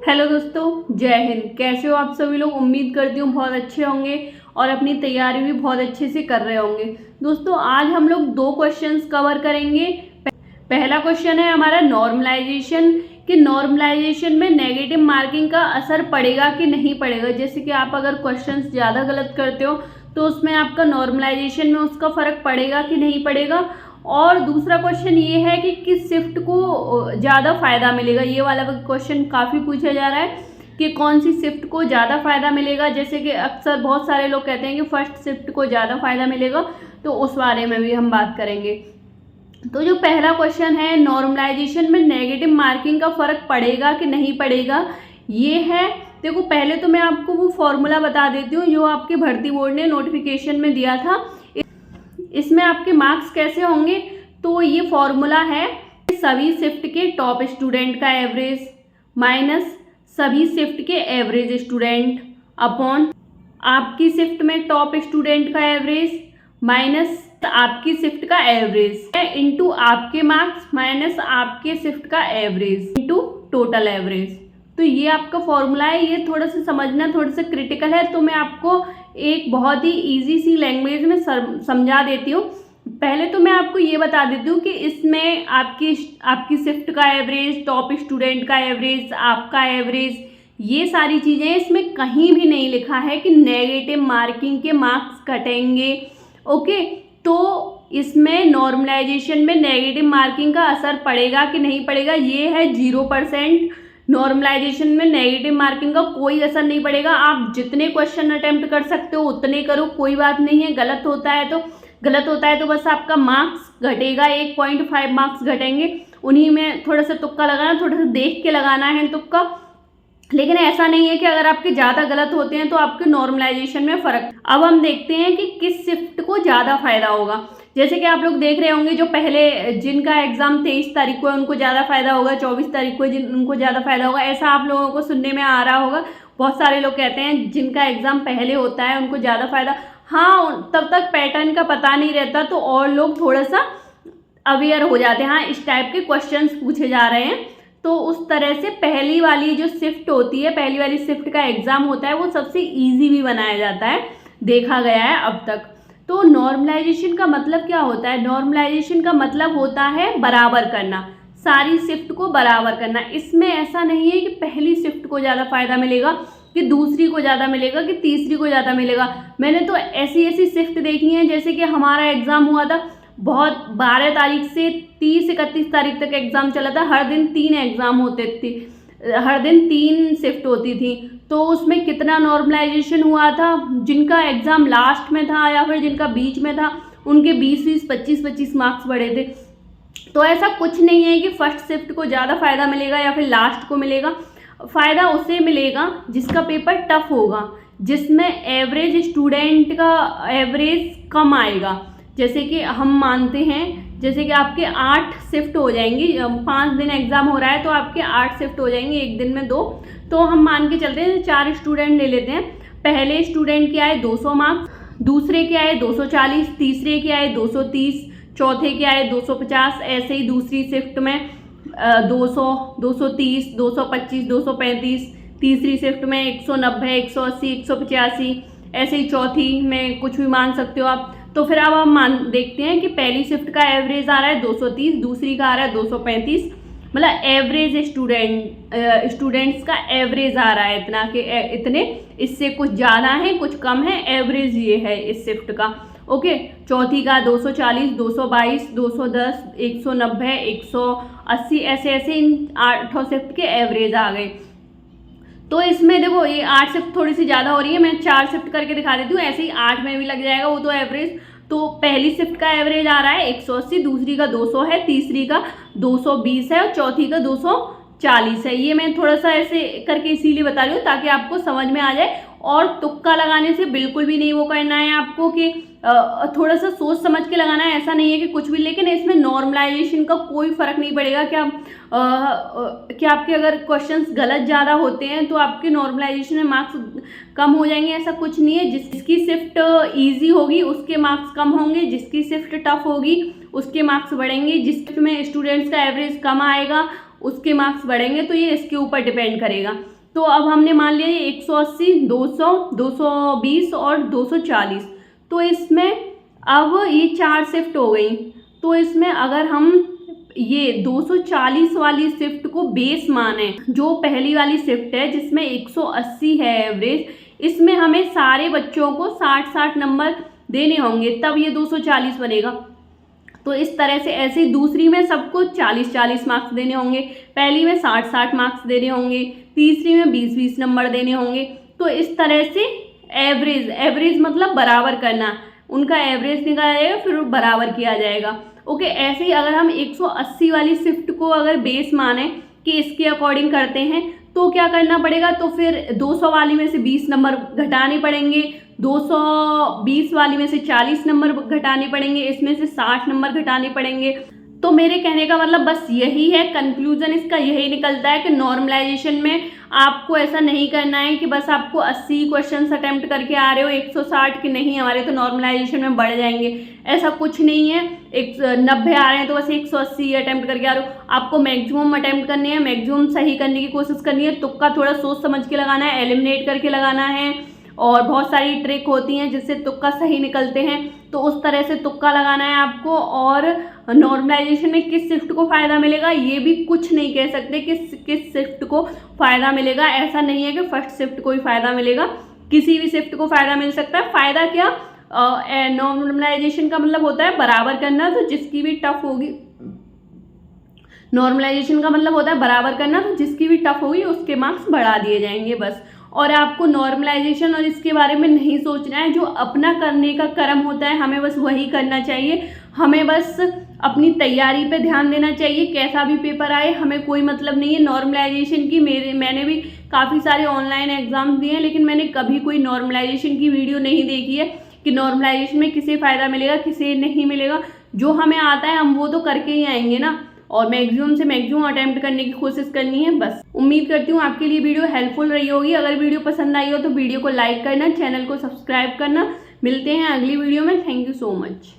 Hello दोस्तों, जय हिंद। कैसे हो आप सभी लोग? उम्मीद करती हूँ बहुत अच्छे होंगे और अपनी तैयारी भी बहुत अच्छे से कर रहे होंगे। दोस्तों, आज हम लोग दो क्वेश्चंस कवर करेंगे। पहला क्वेश्चन है हमारा नॉर्मलाइजेशन, कि नॉर्मलाइजेशन में नेगेटिव मार्किंग का असर पड़ेगा कि नहीं पड़ेगा। जैसे कि आप अगर क्वेश्चंस ज़्यादा गलत करते हो तो उसमें आपका नॉर्मलाइजेशन में उसका फ़र्क पड़ेगा कि नहीं पड़ेगा। और दूसरा क्वेश्चन ये है कि किस शिफ्ट को ज़्यादा फायदा मिलेगा। ये वाला क्वेश्चन काफ़ी पूछा जा रहा है कि कौन सी शिफ्ट को ज़्यादा फायदा मिलेगा। जैसे कि अक्सर बहुत सारे लोग कहते हैं कि फर्स्ट शिफ्ट को ज़्यादा फायदा मिलेगा, तो उस बारे में भी हम बात करेंगे। तो जो पहला क्वेश्चन है, नॉर्मलाइजेशन में नेगेटिव मार्किंग का फ़र्क पड़ेगा कि नहीं पड़ेगा, ये है। देखो, पहले तो मैं आपको वो फॉर्मूला बता देती हूँ जो आपके भर्ती बोर्ड ने नोटिफिकेशन में दिया था। इसमें आपके मार्क्स कैसे होंगे, तो ये फॉर्मूला है सभी शिफ्ट के टॉप स्टूडेंट का एवरेज माइनस सभी शिफ्ट के एवरेज स्टूडेंट अपॉन आपकी शिफ्ट में टॉप स्टूडेंट का एवरेज माइनस आपकी शिफ्ट का एवरेज इंटू आपके मार्क्स माइनस आपके शिफ्ट का एवरेज इंटू टोटल एवरेज। तो ये आपका फॉर्मूला है। ये थोड़ा सा समझना थोड़ा सा क्रिटिकल है, तो मैं आपको एक बहुत ही इजी सी लैंग्वेज में समझा देती हूँ। पहले तो मैं आपको ये बता देती हूँ कि इसमें आपकी शिफ्ट का एवरेज, टॉप स्टूडेंट का एवरेज, आपका एवरेज, ये सारी चीज़ें इसमें कहीं भी नहीं लिखा है कि नेगेटिव मार्किंग के मार्क्स घटेंगे। ओके, तो इसमें नॉर्मलाइजेशन में नेगेटिव मार्किंग का असर पड़ेगा कि नहीं पड़ेगा, ये है 0%। नॉर्मलाइजेशन में नेगेटिव मार्किंग का कोई असर नहीं पड़ेगा। आप जितने क्वेश्चन अटेम्प्ट कर सकते हो उतने करो, कोई बात नहीं है। गलत होता है तो बस आपका मार्क्स घटेगा, 1.5 मार्क्स घटेंगे। उन्हीं में थोड़ा सा तुक्का लगाना, थोड़ा सा देख के लगाना है तुक्का। लेकिन ऐसा नहीं है कि अगर आपके ज़्यादा गलत होते हैं तो आपके नॉर्मलाइजेशन में फ़र्क। अब हम देखते हैं कि किस शिफ्ट को ज़्यादा फायदा होगा। जैसे कि आप लोग देख रहे होंगे, जो पहले जिनका एग्जाम 23 तारीख को है उनको ज़्यादा फायदा होगा, 24 तारीख को उनको ज़्यादा फायदा होगा। ऐसा आप लोगों को सुनने में आ रहा होगा। बहुत सारे लोग कहते हैं जिनका एग्जाम पहले होता है उनको ज़्यादा फायदा। हाँ, तब तक पैटर्न का पता नहीं रहता तो और लोग थोड़ा सा अवेयर हो जाते हैं। हाँ, इस टाइप के क्वेश्चन पूछे जा रहे हैं, तो उस तरह से पहली वाली जो शिफ्ट होती है, पहली वाली शिफ्ट का एग्जाम होता है, वो सबसे इजी भी बनाया जाता है, देखा गया है अब तक। तो नॉर्मलाइजेशन का मतलब क्या होता है? नॉर्मलाइजेशन का मतलब होता है बराबर करना, सारी शिफ्ट को बराबर करना। इसमें ऐसा नहीं है कि पहली शिफ्ट को ज़्यादा फायदा मिलेगा, कि दूसरी को ज़्यादा मिलेगा, कि तीसरी को ज़्यादा मिलेगा। मैंने तो ऐसी शिफ्ट देखी हैं, जैसे कि हमारा एग्जाम हुआ था बहुत 12 तारीख से 30-31 तारीख तक एग्ज़ाम चला था। हर दिन 3 एग्ज़ाम होते थे, हर दिन 3 शिफ्ट होती थी। तो उसमें कितना नॉर्मलाइजेशन हुआ था? जिनका एग्ज़ाम लास्ट में था या फिर जिनका बीच में था, उनके 20-20, 25-25 मार्क्स बढ़े थे। तो ऐसा कुछ नहीं है कि फर्स्ट शिफ्ट को ज़्यादा फायदा मिलेगा या फिर लास्ट को मिलेगा। फ़ायदा उसे मिलेगा जिसका पेपर टफ होगा, जिसमें एवरेज स्टूडेंट का एवरेज कम आएगा। जैसे कि हम मानते हैं, जैसे कि आपके 8 शिफ्ट हो जाएंगी, 5 दिन एग्ज़ाम हो रहा है तो आपके 8 शिफ्ट हो जाएंगे, एक दिन में 2। तो हम मान के चलते हैं 4 स्टूडेंट ले लेते हैं। पहले स्टूडेंट के आए 200 मार्क्स, दूसरे के आए 240, तीसरे के आए 230, चौथे के आए 250। ऐसे ही दूसरी शिफ्ट में 200, 230, 225, 235, तीसरी शिफ्ट में 190, 180, 185। ऐसे ही चौथी में कुछ भी मान सकते हो आप। तो फिर अब हम देखते हैं कि पहली शिफ्ट का एवरेज आ रहा है 230, दूसरी का आ रहा है 235। मतलब एवरेज स्टूडेंट्स का एवरेज आ रहा है इतना कि इतने, इससे कुछ ज़्यादा है कुछ कम है, एवरेज ये है इस शिफ्ट का। ओके, चौथी का 240, 222, 210, 190, 180, ऐसे इन 8 शिफ्ट के एवरेज आ गए। तो इसमें देखो, ये 8 शिफ्ट थोड़ी सी ज़्यादा हो रही है, मैं 4 शिफ्ट करके दिखा देती हूँ। ऐसे ही 8 में भी लग जाएगा वो तो एवरेज। तो पहली शिफ्ट का एवरेज आ रहा है 180, दूसरी का 200 है, तीसरी का 220 है और चौथी का 240 है। ये मैं थोड़ा सा ऐसे करके इसीलिए बता रही हूँ ताकि आपको समझ में आ जाए। और तुक्का लगाने से बिल्कुल भी नहीं वो करना है आपको कि थोड़ा सा सोच समझ के लगाना है, ऐसा नहीं है कि कुछ भी। लेकिन इसमें नॉर्मलाइजेशन का कोई फ़र्क नहीं पड़ेगा। क्या आपके अगर क्वेश्चंस गलत ज़्यादा होते हैं तो आपके नॉर्मलाइजेशन में मार्क्स कम हो जाएंगे, ऐसा कुछ नहीं है। जिसकी शिफ्ट इजी होगी उसके मार्क्स कम होंगे, जिसकी शिफ्ट टफ होगी उसके मार्क्स बढ़ेंगे। जिस शिफ्ट में स्टूडेंट्स का एवरेज कम आएगा उसके मार्क्स बढ़ेंगे, तो ये इसके ऊपर डिपेंड करेगा। तो अब हमने मान लिया 180, 200, 220 और 240। तो इसमें अब ये 4 शिफ्ट हो गई। तो इसमें अगर हम ये 240 वाली शिफ्ट को बेस माने, जो पहली वाली शिफ्ट है जिसमें 180 है एवरेज, इसमें हमें सारे बच्चों को 60-60 नंबर देने होंगे, तब ये 240 बनेगा। तो इस तरह से ऐसे दूसरी में सबको 40-40 मार्क्स देने होंगे, पहली में 60-60 मार्क्स देने होंगे, तीसरी में 20-20 नंबर देने होंगे। तो इस तरह से एवरेज मतलब बराबर करना, उनका एवरेज निकाला जाएगा फिर बराबर किया जाएगा। ओके, ऐसे ही अगर हम 180 वाली शिफ्ट को अगर बेस माने कि इसके अकॉर्डिंग करते हैं, तो क्या करना पड़ेगा, तो फिर 200 वाली में से 20 नंबर घटाने पड़ेंगे, 220 वाली में से 40 नंबर घटाने पड़ेंगे, इसमें से 60 नंबर घटाने पड़ेंगे। तो मेरे कहने का मतलब बस यही है, कंक्लूजन इसका यही निकलता है कि नॉर्मलाइजेशन में आपको ऐसा नहीं करना है कि बस आपको 80 क्वेश्चंस अटेम्प्ट करके आ रहे हो 160 के, नहीं हमारे तो नॉर्मलाइजेशन में बढ़ जाएंगे, ऐसा कुछ नहीं है। 90 आ रहे हैं तो बस 180 अटेम्प्ट करके आ रहे हो, आपको मैक्सिमम अटेम्प्ट करने हैं, मैक्सिमम सही करने की कोशिश करनी है। तुक्का थोड़ा सोच समझ के लगाना है, एलिमिनेट करके लगाना है, और बहुत सारी ट्रिक होती हैं जिससे तुक्का सही निकलते हैं, तो उस तरह से तुक्का लगाना है आपको। और नॉर्मलाइजेशन में किस शिफ्ट को फ़ायदा मिलेगा ये भी कुछ नहीं कह सकते कि किस शिफ्ट को फ़ायदा मिलेगा, ऐसा नहीं है कि फर्स्ट शिफ्ट को ही फ़ायदा मिलेगा, किसी भी शिफ्ट को फ़ायदा मिल सकता है। फ़ायदा क्या, नॉर्मलाइजेशन का मतलब होता है बराबर करना, तो जिसकी भी टफ होगी, नॉर्मलाइजेशन का मतलब होता है बराबर करना, तो जिसकी भी टफ होगी उसके मार्क्स बढ़ा दिए जाएंगे बस। और आपको नॉर्मलाइजेशन और इसके बारे में नहीं सोचना है, जो अपना करने का कर्म होता है हमें बस वही करना चाहिए, हमें बस अपनी तैयारी पे ध्यान देना चाहिए। कैसा भी पेपर आए हमें कोई मतलब नहीं है नॉर्मलाइजेशन की। मैंने भी काफ़ी सारे ऑनलाइन एग्जाम्स दिए हैं, लेकिन मैंने कभी कोई नॉर्मलाइजेशन की वीडियो नहीं देखी है कि नॉर्मलाइजेशन में किसे फ़ायदा मिलेगा किसे नहीं मिलेगा। जो हमें आता है हम वो तो करके ही आएंगे ना, और मैक्सिमम से मैक्सिमम अटेम्प्ट करने की कोशिश करनी है बस। उम्मीद करती हूँ आपके लिए वीडियो हेल्पफुल रही होगी। अगर वीडियो पसंद आई हो तो वीडियो को लाइक करना, चैनल को सब्सक्राइब करना। मिलते हैं अगली वीडियो में। Thank you so much.